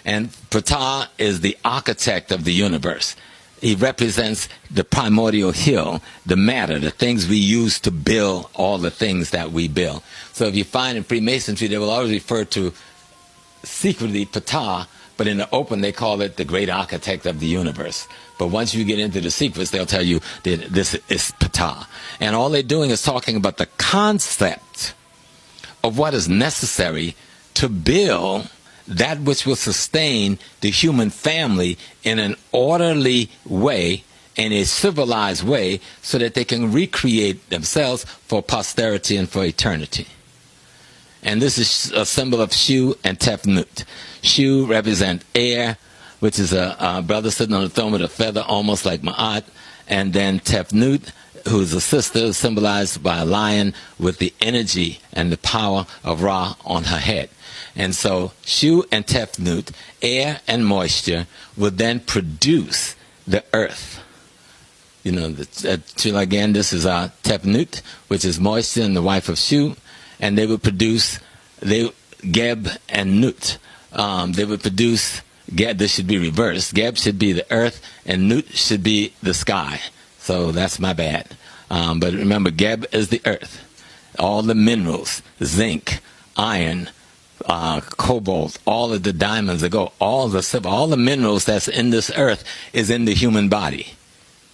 And Ptah is the architect of the universe. He represents the primordial hill, the matter, the things we use to build all the things that we build. So if you find in Freemasonry, they will always refer to secretly Ptah, but in the open they call it the great architect of the universe. But once you get into the secrets, they'll tell you that this is Ptah. And all they're doing is talking about the concept of what is necessary to build that which will sustain the human family in an orderly way, in a civilized way, so that they can recreate themselves for posterity and for eternity. And this is a symbol of Shu and Tefnut. Shu represents air, which is a brother sitting on the throne with a feather almost like Ma'at. And then Tefnut, who is a sister, symbolized by a lion with the energy and the power of Ra on her head. And so Shu and Tefnut, air and moisture, would then produce the earth. You know, again, this is Tefnut, which is moisture and the wife of Shu. And they would produce Geb and Nut. They would produce Geb. This should be reversed. Geb should be the earth, and Nut should be the sky. So that's my bad. But remember, Geb is the earth. All the minerals, zinc, iron, cobalt, all of the diamonds, the gold, all the silver, all the minerals that's in this earth is in the human body.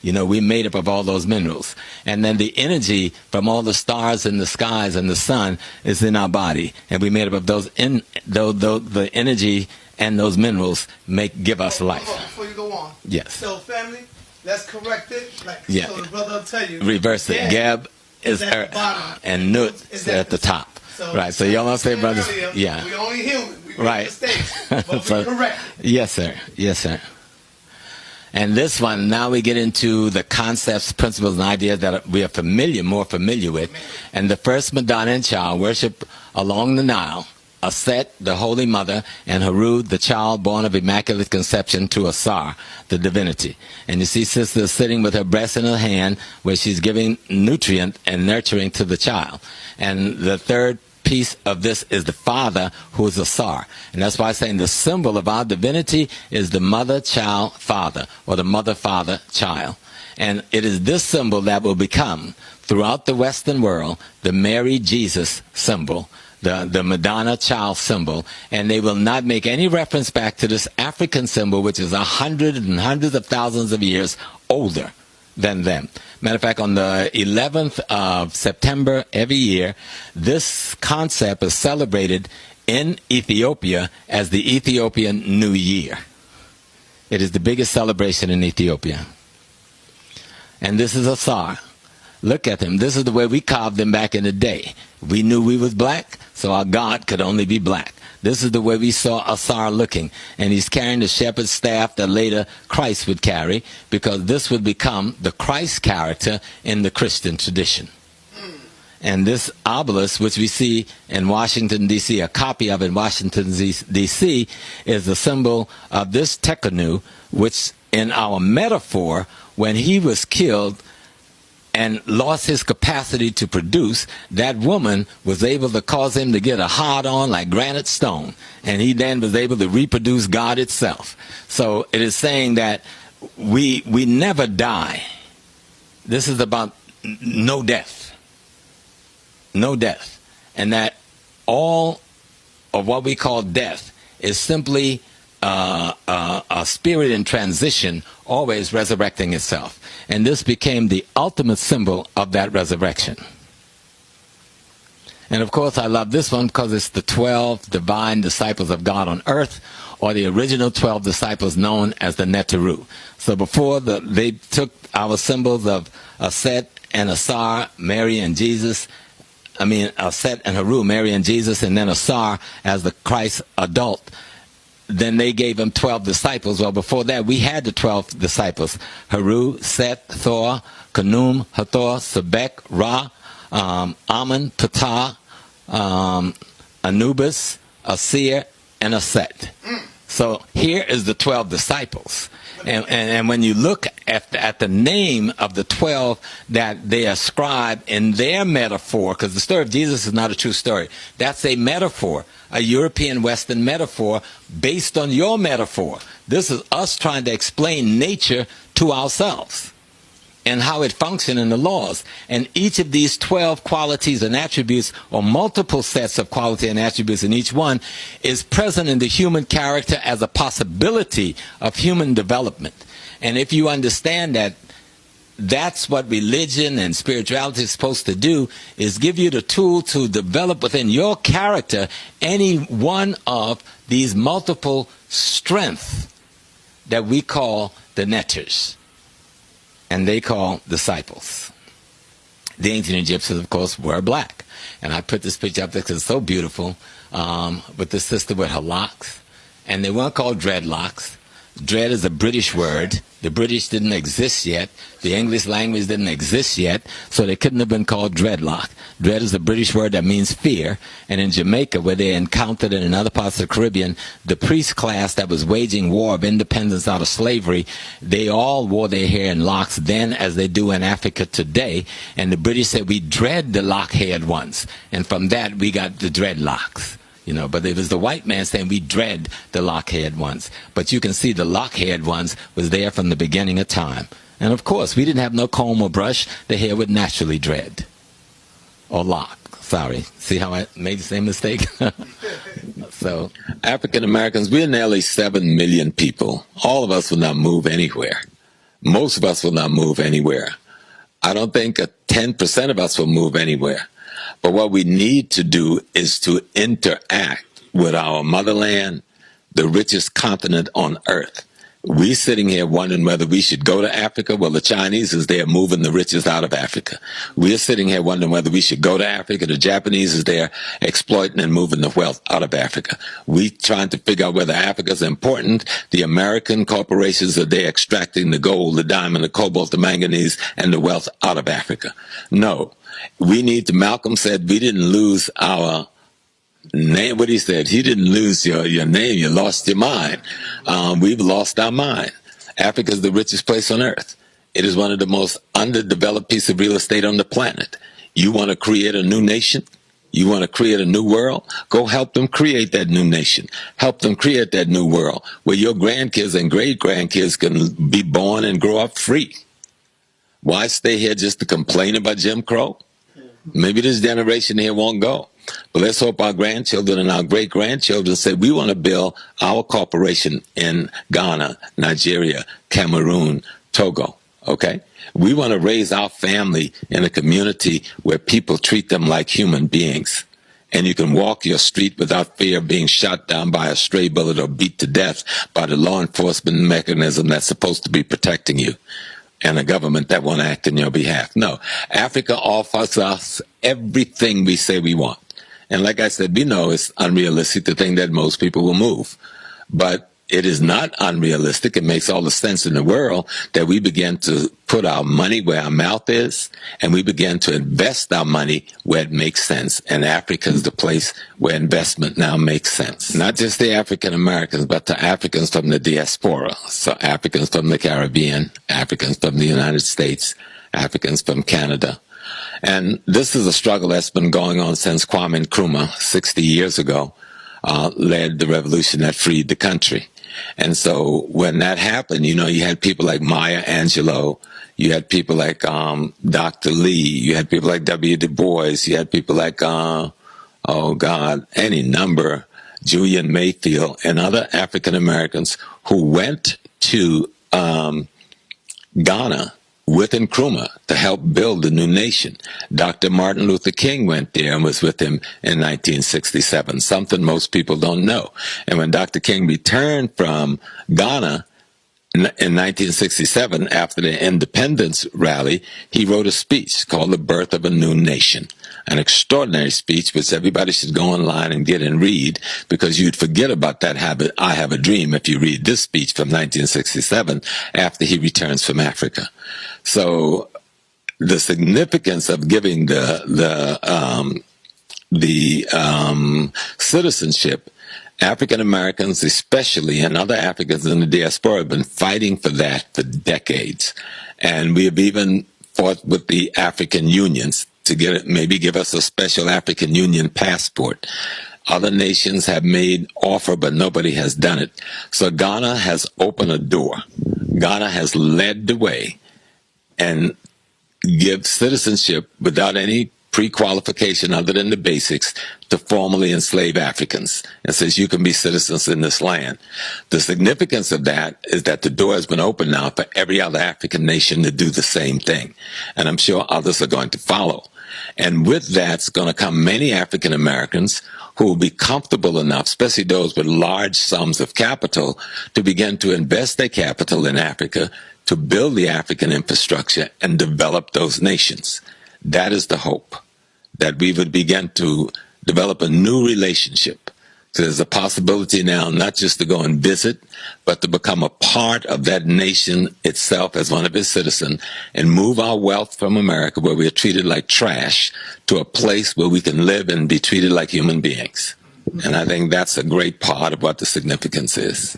You know, we're made up of all those minerals. And then the energy from all the stars in the skies and the sun is in our body. And we're made up of those, the energy and those minerals give us life. Before you go on. Yes. So, family, let's correct it. Yeah. So the brother will tell you. Reverse it. Geb is earth, and Nut is at the top. So, right. So y'all don't say, brothers. Earlier, yeah. We only human. We make right. mistakes. But So, we correct it. Yes, sir. Yes, sir. And this one, now we get into the concepts, principles, and ideas that we are more familiar with. And the first Madonna and child worship along the Nile, Aset, the Holy Mother, and Haru, the child born of Immaculate Conception, to Asar, the divinity. And you see sister sitting with her breast in her hand, where she's giving nutrient and nurturing to the child. And the third piece of this is the father, who is Asar. And that's why I'm saying the symbol of our divinity is the mother, child, father, or the mother, father, child. And it is this symbol that will become, throughout the Western world, the Mary Jesus symbol, the Madonna child symbol. And they will not make any reference back to this African symbol, which is hundreds and hundreds of thousands of years older than them. Matter of fact, on the 11th of September every year, this concept is celebrated in Ethiopia as the Ethiopian New Year. It is the biggest celebration in Ethiopia. And this is Asar. Look at him. This is the way we carved him back in the day. We knew we was black, so our God could only be black. This is the way we saw Asar looking. And he's carrying the shepherd's staff that later Christ would carry, because this would become the Christ character in the Christian tradition. And this obelisk, which we see in Washington, D.C., a copy of it in Washington, D.C., is the symbol of this Tekhenu, which in our metaphor, when he was killed and lost his capacity to produce, that woman was able to cause him to get a hard-on like granite stone. And he then was able to reproduce God itself. So it is saying that we never die. This is about no death. No death. And that all of what we call death is simply a spirit in transition, always resurrecting itself. And this became the ultimate symbol of that resurrection. And of course, I love this one because it's the 12 divine disciples of God on earth, or the original 12 disciples known as the Neteru. So before they took our symbols of Aset and Asar, Mary and Jesus, Aset and Haru, Mary and Jesus, and then Asar as the Christ adult. Then they gave him 12 disciples. Well, before that, we had the 12 disciples. Haru, Set, Thor, Khnum, Hathor, Sebek, Ra, Amun, Ptah, Anubis, Asir, and Aset. So here is the 12 disciples. And when you look at the name of the 12 that they ascribe in their metaphor, because the story of Jesus is not a true story. That's a metaphor a European Western metaphor based on your metaphor. This is us trying to explain nature to ourselves and how it functions in the laws. And each of these 12 qualities and attributes, or multiple sets of quality and attributes in each one, is present in the human character as a possibility of human development. And if you understand that, that's what religion and spirituality is supposed to do, is give you the tool to develop within your character any one of these multiple strengths that we call the netters, and they call disciples. The ancient Egyptians, of course, were black. And I put this picture up there because it's so beautiful, with the sister with her locks. And they weren't called dreadlocks. Dread is a British word. The British didn't exist yet. The English language didn't exist yet, so they couldn't have been called dreadlock. Dread is a British word that means fear. And in Jamaica, where they encountered it in other parts of the Caribbean, the priest class that was waging war of independence out of slavery, they all wore their hair in locks then, as they do in Africa today. And the British said, we dread the lock-haired ones. And from that, we got the dreadlocks. You know, but it was the white man saying we dread the lock-haired ones. But you can see the lock-haired ones was there from the beginning of time. And of course, we didn't have no comb or brush. The hair would naturally dread. Or lock. Sorry. See how I made the same mistake? So, African Americans, we're nearly 7 million people. All of us will not move anywhere. Most of us will not move anywhere. I don't think 10% of us will move anywhere. But what we need to do is to interact with our motherland, the richest continent on earth. We're sitting here wondering whether we should go to Africa. Well, the Chinese is there moving the riches out of Africa. We're sitting here wondering whether we should go to Africa. The Japanese is there exploiting and moving the wealth out of Africa. We're trying to figure out whether Africa is important. The American corporations are there extracting the gold, the diamond, the cobalt, the manganese, and the wealth out of Africa. No. We need to, Malcolm said, we didn't lose our name. What he said, he didn't lose your name, you lost your mind. We've lost our mind. Africa is the richest place on earth. It is one of the most underdeveloped pieces of real estate on the planet. You want to create a new nation? You want to create a new world? Go help them create that new nation. Help them create that new world where your grandkids and great-grandkids can be born and grow up free. Why stay here just to complain about Jim Crow? Maybe this generation here won't go. But let's hope our grandchildren and our great-grandchildren say, we want to build our corporation in Ghana, Nigeria, Cameroon, Togo, okay? We want to raise our family in a community where people treat them like human beings. And you can walk your street without fear of being shot down by a stray bullet or beat to death by the law enforcement mechanism that's supposed to be protecting you, and a government that won't act in your behalf. No, Africa offers us everything we say we want. And like I said, we know it's unrealistic to think that most people will move. But it is not unrealistic. It makes all the sense in the world that we begin to put our money where our mouth is, and we begin to invest our money where it makes sense. And Africa is the place where investment now makes sense. Not just the African Americans, but the Africans from the diaspora. So Africans from the Caribbean, Africans from the United States, Africans from Canada. And this is a struggle that's been going on since Kwame Nkrumah, 60 years ago, led the revolution that freed the country. And so when that happened, you know, you had people like Maya Angelou, you had people like Dr. Lee, you had people like W. Du Bois, you had people like, any number, Julian Mayfield, and other African Americans who went to Ghana with Nkrumah to help build the new nation. Dr. Martin Luther King went there and was with him in 1967, something most people don't know. And when Dr. King returned from Ghana in 1967, after the independence rally, he wrote a speech called The Birth of a New Nation, an extraordinary speech which everybody should go online and get and read, because you'd forget about that habit, I Have a Dream, if you read this speech from 1967 after he returns from Africa. So the significance of giving the citizenship, African Americans especially, and other Africans in the diaspora have been fighting for that for decades. And we have even fought with the African unions to maybe give us a special African Union passport. Other nations have made offer, but nobody has done it. So Ghana has opened a door. Ghana has led the way and give citizenship without any pre-qualification other than the basics to formerly enslaved Africans, and says you can be citizens in this land. The significance of that is that the door has been opened now for every other African nation to do the same thing, and I'm sure others are going to follow. And with that's going to come many African Americans who will be comfortable enough, especially those with large sums of capital, to begin to invest their capital in Africa to build the African infrastructure and develop those nations. That is the hope, that we would begin to develop a new relationship. So there's a possibility now not just to go and visit, but to become a part of that nation itself as one of its citizens and move our wealth from America, where we are treated like trash, to a place where we can live and be treated like human beings. And I think that's a great part of what the significance is.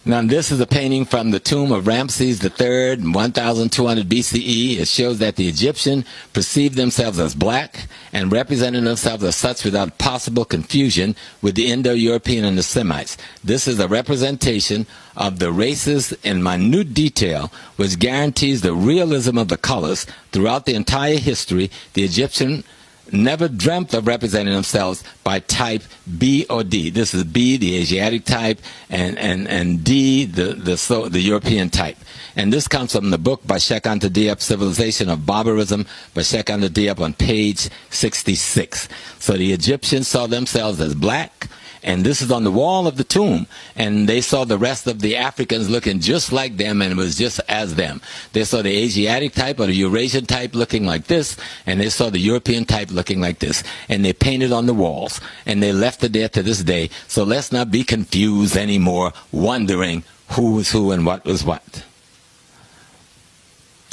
Now, this is a painting from the tomb of Ramses III, 1200 BCE. It shows that the Egyptians perceived themselves as black and represented themselves as such without possible confusion with the Indo-European and the Semites. This is a representation of the races in minute detail, which guarantees the realism of the colors. Throughout the entire history, the Egyptian never dreamt of representing themselves by type B or D. This is B, the Asiatic type, and D, the European type. And this comes from the book by Sheikh Anta Diop, Civilization of Barbarism, by Sheikh Anta Diop on page 66. So the Egyptians saw themselves as black, and this is on the wall of the tomb, and they saw the rest of the Africans looking just like them, and it was just as them. They saw the Asiatic type or the Eurasian type looking like this, and they saw the European type looking like this, and they painted on the walls, and they left it there to this day. So let's not be confused anymore, wondering who was who and what was what.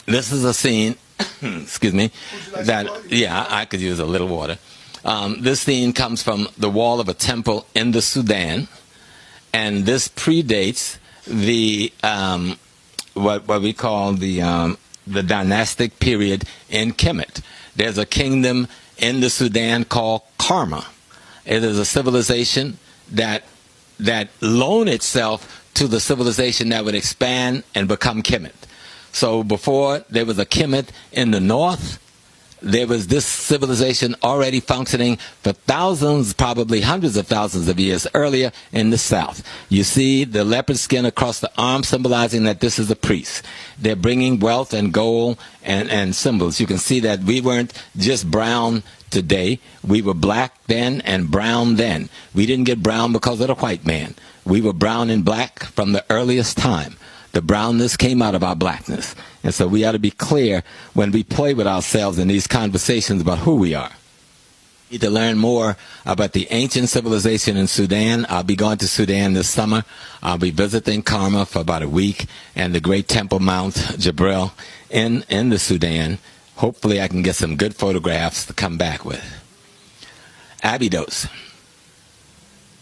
This is a scene, excuse me, that, yeah, I could use a little water. This scene comes from the wall of a temple in the Sudan, and this predates the what we call the dynastic period in Kemet. There's a kingdom in the Sudan called Karma. It is a civilization that loaned itself to the civilization that would expand and become Kemet. So before there was a Kemet in the north, there was this civilization already functioning for thousands, probably hundreds of thousands of years earlier in the south. You see the leopard skin across the arm, symbolizing that this is a priest. They're bringing wealth and gold and symbols. You can see that we weren't just brown today. We were black then and brown then. We didn't get brown because of the white man. We were brown and black from the earliest time. The brownness came out of our blackness. And so we ought to be clear when we play with ourselves in these conversations about who we are. We need to learn more about the ancient civilization in Sudan. I'll be going to Sudan this summer. I'll be visiting Karma for about a week, and the great Temple Mount Jabril in the Sudan. Hopefully I can get some good photographs to come back with. Abydos,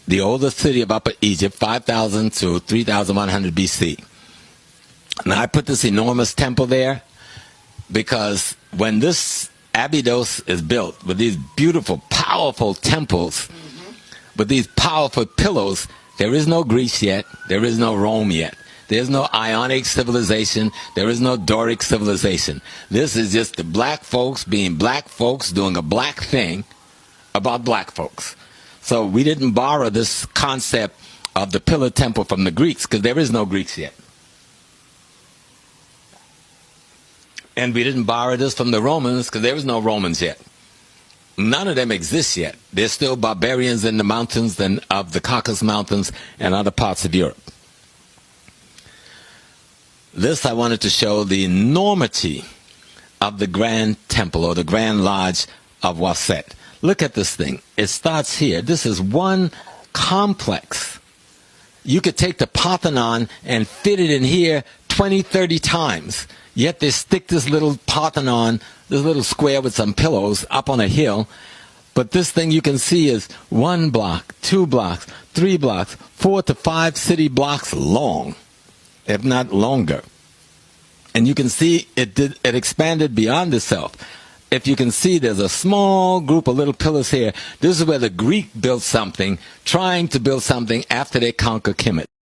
the oldest city of Upper Egypt, 5,000 to 3,100 BC. Now, I put this enormous temple there because when this Abydos is built with these beautiful, powerful temples, with these powerful pillars, there is no Greece yet. There is no Rome yet. There's no Ionic civilization. There is no Doric civilization. This is just the black folks being black folks doing a black thing about black folks. So we didn't borrow this concept of the pillar temple from the Greeks because there is no Greeks yet. And we didn't borrow this from the Romans because there was no Romans yet. None of them exist yet. There's still barbarians in the mountains of the Caucasus Mountains and other parts of Europe. This I wanted to show the enormity of the Grand Temple or the Grand Lodge of Waset. Look at this thing. It starts here. This is one complex. You could take the Parthenon and fit it in here 20, 30 times. Yet they stick this little Parthenon, this little square with some pillows up on a hill. But this thing you can see is 1 block, 2 blocks, 3 blocks, 4 to 5 city blocks long, if not longer. And you can see it expanded beyond itself. if you can see, there's a small group of little pillars here. This is where the Greek built something, trying to build something after they conquer Kemet.